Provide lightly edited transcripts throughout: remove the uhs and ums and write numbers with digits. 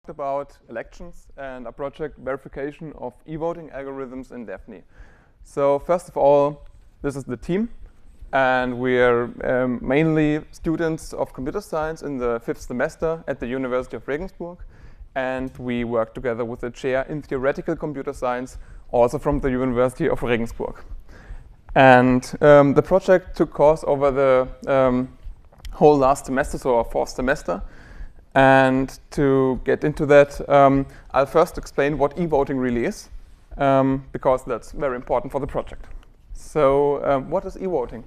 about elections and a project verification of e-voting algorithms in Dafny'. So first of all, this is the team, and we're mainly students of computer science in the 5th semester at the University of Regensburg, and we work together with a chair in theoretical computer science, also from the University of Regensburg. And the project took course over the whole last semester, so our 4th semester. And to get into that, I'll first explain what e-voting really is, because that's very important for the project. So what is e-voting?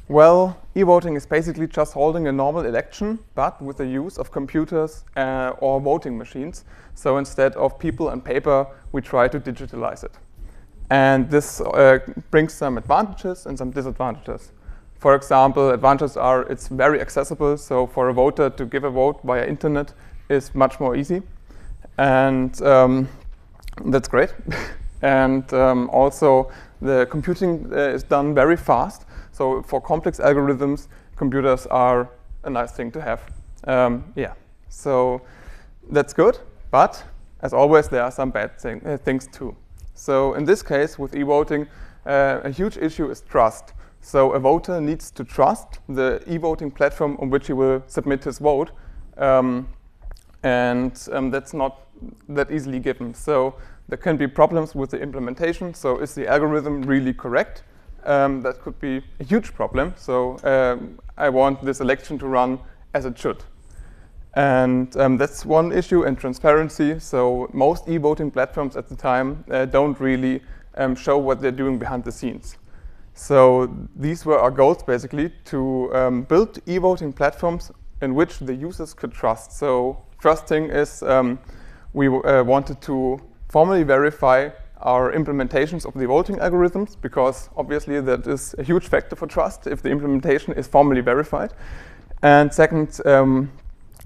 Well, e-voting is basically just holding a normal election, but with the use of computers or voting machines. So instead of people and paper, we try to digitalize it. And this brings some advantages and some disadvantages. For example, advantages are it's very accessible, so for a voter to give a vote via internet is much more easy. And that's great. And also the computing is done very fast. So for complex algorithms, computers are a nice thing to have. Yeah, so that's good. But as always, there are some bad things too. So in this case, with e-voting, a huge issue is trust. So a voter needs to trust the e-voting platform on which he will submit his vote. And that's not that easily given. So there can be problems with the implementation. So is the algorithm really correct? That could be a huge problem. So I want this election to run as it should. And that's one issue, and transparency. So most e-voting platforms at the time don't really show what they're doing behind the scenes. So these were our goals, basically, to build e-voting platforms in which the users could trust. So first thing is we wanted to formally verify our implementations of the voting algorithms, because obviously that is a huge factor for trust if the implementation is formally verified. And second,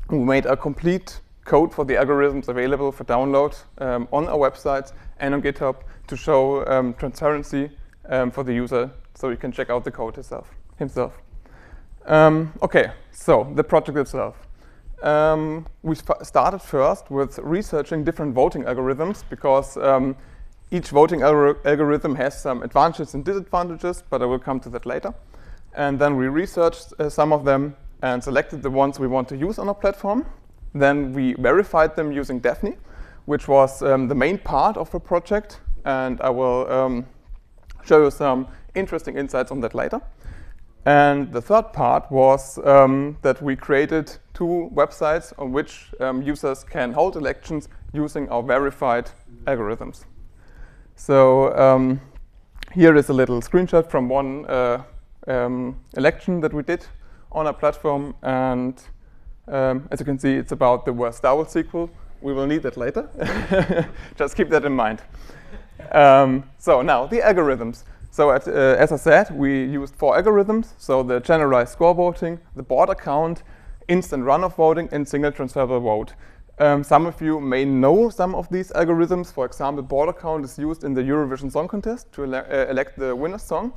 we made a complete code for the algorithms available for download on our websites and on GitHub to show transparency for the user, so you can check out the code himself. Okay, so the project itself. We started first with researching different voting algorithms, because each voting algorithm has some advantages and disadvantages, but I will come to that later. And then we researched some of them and selected the ones we want to use on our platform. Then we verified them using Dafny', which was the main part of the project, and I will show you some interesting insights on that later. And the third part was that we created 2 websites on which users can hold elections using our verified algorithms. So here is a little screenshot from one election that we did on our platform. And as you can see, it's about the worst double sequel. We will need that later. Just keep that in mind. So now, the algorithms. So as I said, we used 4 algorithms. So the generalized score voting, the Borda Count, Instant-Runoff Voting, and Single Transferable Vote. Some of you may know some of these algorithms. For example, Borda Count is used in the Eurovision Song Contest to elect the winner's song.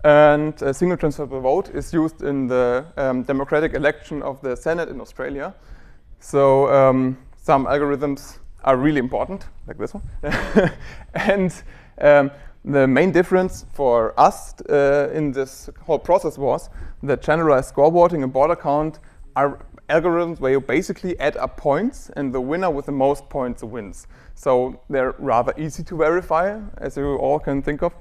And Single Transferable Vote is used in the democratic election of the Senate in Australia. So some algorithms are really important, like this one. And the main difference for us in this whole process was that generalized score voting and Borda Count are algorithms where you basically add up points, and the winner with the most points wins. So they're rather easy to verify, as you all can think of.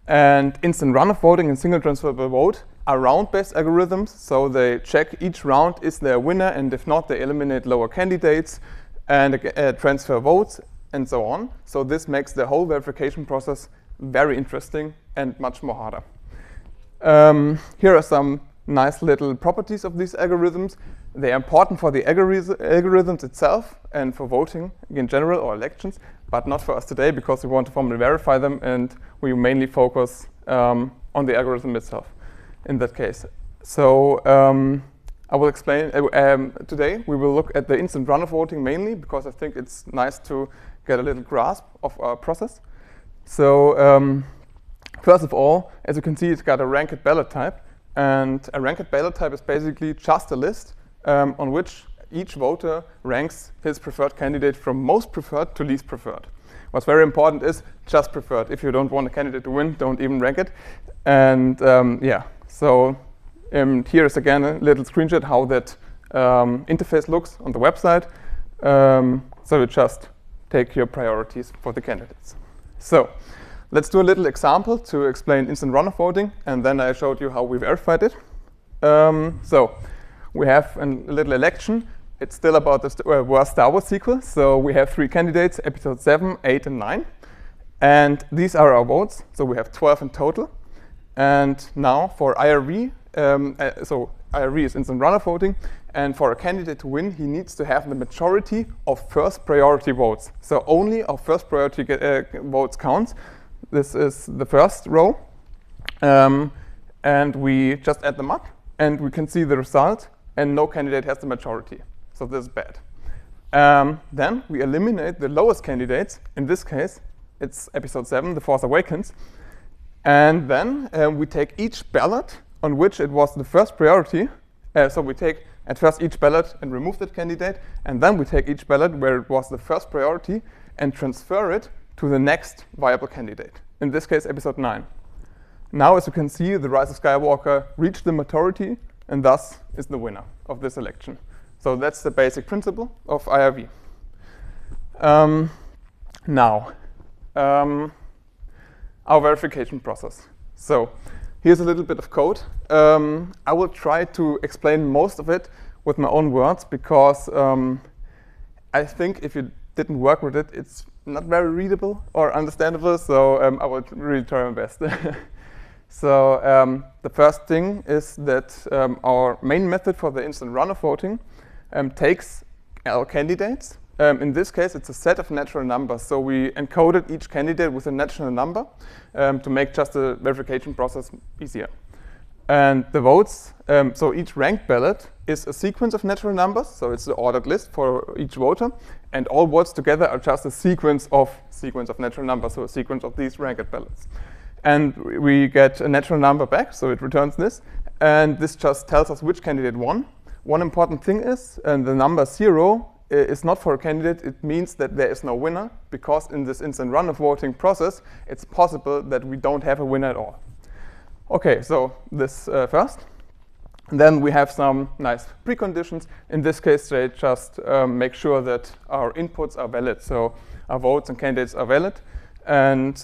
And instant runoff voting and single transferable vote are round-based algorithms, so they check each round is there a winner, and if not, they eliminate lower candidates and transfer votes and so on. So this makes the whole verification process very interesting and much more harder. Here are some nice little properties of these algorithms. They are important for the algorithms itself and for voting in general or elections, but not for us today, because we want to formally verify them, and we mainly focus on the algorithm itself in that case. So I will explain today. We will look at the instant runoff voting mainly, because I think it's nice to get a little grasp of our process. So first of all, as you can see, it's got a ranked ballot type. And a ranked ballot type is basically just a list on which each voter ranks his preferred candidate from most preferred to least preferred. What's very important is just preferred. If you don't want a candidate to win, don't even rank it. And yeah, so here's again a little screenshot how that interface looks on the website. So you just take your priorities for the candidates. So let's do a little example to explain instant runoff voting, and then I showed you how we verified it. So we have a little election. It's still about the worst Star Wars sequel. So we have 3 candidates, episode 7, 8, and 9. And these are our votes. So we have 12 in total. And now for IRV, so IRV is instant runoff voting. And for a candidate to win, he needs to have the majority of first priority votes. So only our first priority votes counts. This is the first row. And we just add them up. And we can see the result. And no candidate has the majority. So this is bad. Then we eliminate the lowest candidates. In this case, it's episode 7, The Force Awakens. And then we take each ballot on which it was the first priority. So we take at first each ballot and remove that candidate. And then we take each ballot where it was the first priority and transfer it to the next viable candidate. In this case, episode 9. Now, as you can see, the Rise of Skywalker reached the majority and thus is the winner of this election. So that's the basic principle of IRV. Now, our verification process. So here's a little bit of code. I will try to explain most of it with my own words because I think if you didn't work with it, it's not very readable or understandable. So I will really try my best. So the first thing is that our main method for the instant runoff voting takes our candidates. In this case, it's a set of natural numbers. So we encoded each candidate with a natural number to make just the verification process easier. And the votes, so each ranked ballot is a sequence of natural numbers. So it's the ordered list for each voter. And all votes together are just a sequence of natural numbers, so a sequence of these ranked ballots. And we get a natural number back, so it returns this. And this just tells us which candidate won. One important thing is, and the number 0 is not for a candidate. It means that there is no winner, because in this instant runoff voting process, it's possible that we don't have a winner at all. OK, so this first. And then we have some nice preconditions. In this case, they just make sure that our inputs are valid. So our votes and candidates are valid. And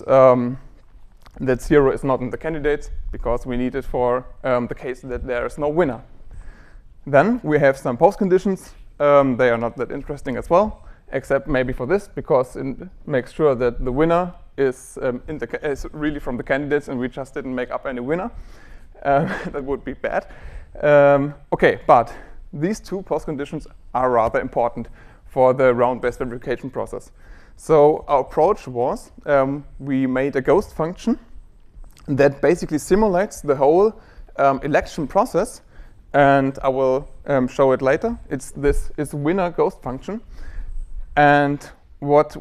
that 0 is not in the candidates, because we need it for the case that there is no winner. Then we have some post-conditions. They are not that interesting as well, except maybe for this, because it makes sure that the winner is really from the candidates, and we just didn't make up any winner. That would be bad. OK, but these 2 post-conditions are rather important for the round-based verification process. So our approach was we made a ghost function that basically simulates the whole election process. And I will show it later. This is winner ghost function. And what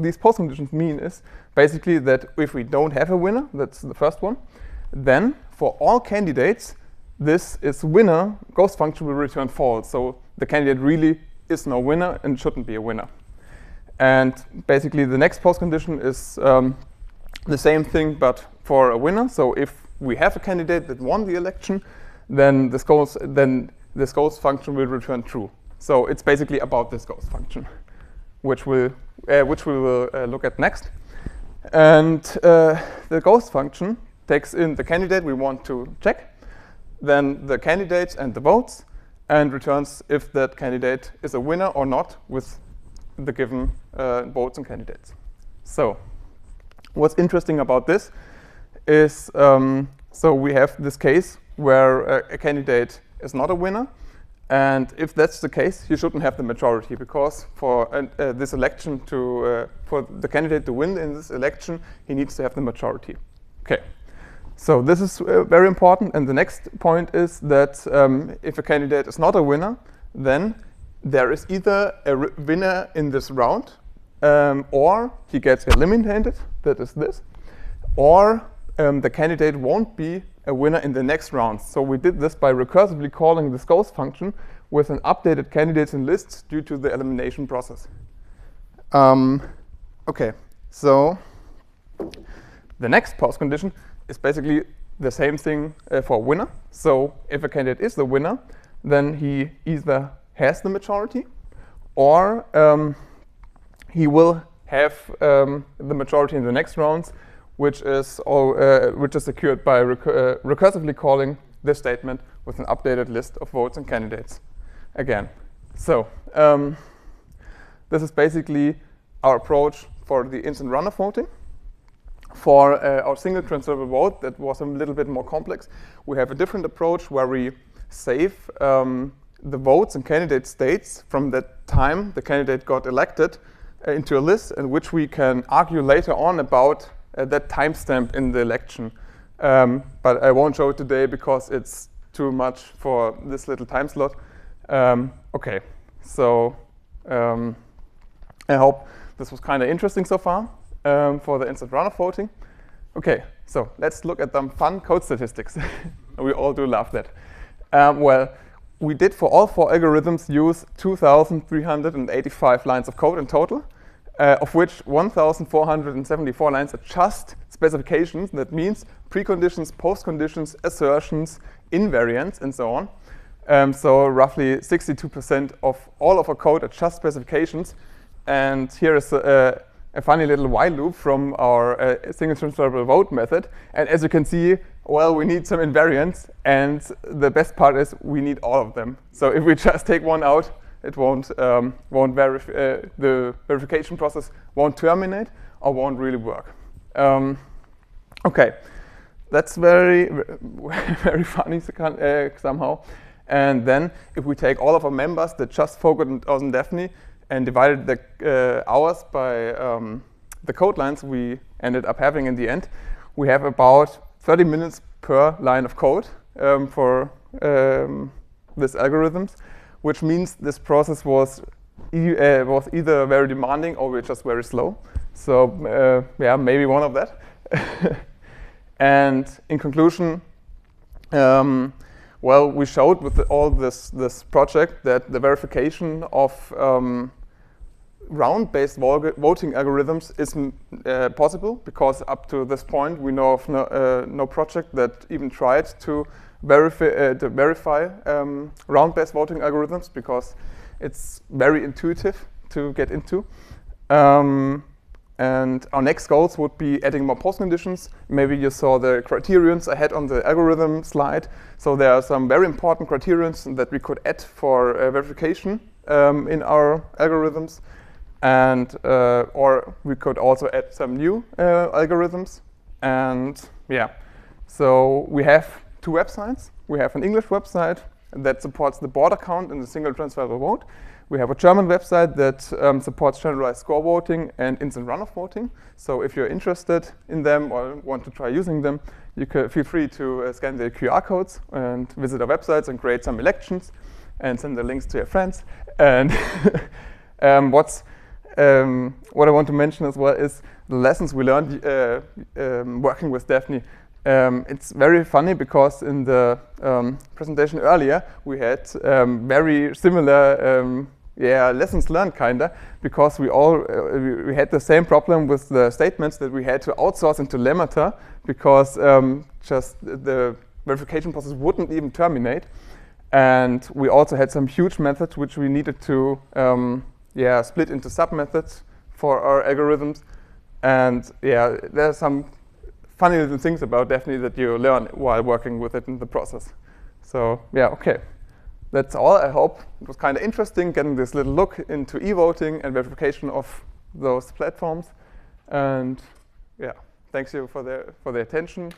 these post conditions mean is basically that if we don't have a winner, that's the first one, then for all candidates, this is winner ghost function will return false. So the candidate really is no winner and shouldn't be a winner. And basically the next post condition is the same thing, but for a winner. So if we have a candidate that won the election, then this ghost function will return true. So it's basically about this ghost function, which we will look at next. And the ghost function takes in the candidate we want to check, then the candidates and the votes, and returns if that candidate is a winner or not with the given votes and candidates. So what's interesting about this is, so we have this case where a candidate is not a winner. And if that's the case, you shouldn't have the majority, because for this election for the candidate to win in this election, he needs to have the majority. OK, so this is very important. And the next point is that if a candidate is not a winner, then there is either a winner in this round, or he gets eliminated, that is this, or the candidate won't be a winner in the next round. So we did this by recursively calling this goes function with an updated candidates in lists due to the elimination process. Okay, so the next post condition is basically the same thing for a winner. So if a candidate is the winner, then he either has the majority or he will have the majority in the next rounds, which is secured by recursively calling this statement with an updated list of votes and candidates again. So this is basically our approach for the instant runoff voting. For our single transferable vote, that was a little bit more complex. We have a different approach where we save the votes and candidate states from the time the candidate got elected into a list, in which we can argue later on about that timestamp in the election. But I won't show it today because it's too much for this little time slot. Okay, so I hope this was kind of interesting so far for the instant runoff voting. Okay, so let's look at some fun code statistics. We all do love that. Well, we did for all 4 algorithms use 2,385 lines of code in total, of which 1,474 lines are just specifications. That means preconditions, postconditions, assertions, invariants, and so on. So roughly 62% of all of our code are just specifications. And here is a funny little while loop from our single transferable vote method. And as you can see, well, we need some invariants, and the best part is we need all of them. So if we just take one out, it the verification process won't terminate or won't really work. Okay, that's very funny somehow. And then if we take all of our members that just focused on Dafny' and divided the hours by the code lines we ended up having in the end, we have about 30 minutes per line of code for these algorithms, which means this process was either very demanding or we're just very slow. So yeah, maybe one of that. And in conclusion, well, we showed with all this project that the verification of round-based voting algorithms is possible, because up to this point we know of no project that even tried to verify round-based voting algorithms, because it's very intuitive to get into. And our next goals would be adding more postconditions. Maybe you saw the criterions I had on the algorithm slide. So there are some very important criterions that we could add for verification in our algorithms. And or we could also add some new algorithms. And yeah, so we have 2 websites. We have an English website that supports the Borda Count and the Single Transferable Vote. We have a German website that supports generalized score voting and instant runoff voting. So if you're interested in them or want to try using them, you can feel free to scan the QR codes and visit our websites and create some elections and send the links to your friends. And what I want to mention as well is the lessons we learned working with Dafny'. It's very funny because in the presentation earlier we had very similar lessons learned kinda, because we had the same problem with the statements that we had to outsource into Lemmata, because just the verification process wouldn't even terminate. And we also had some huge methods which we needed to split into sub-methods for our algorithms. And yeah, there's some funny little things about Dafny' that you learn while working with it in the process. So yeah, okay. That's all. I hope it was kind of interesting getting this little look into e-voting and verification of those platforms. And yeah, thanks you for the attention.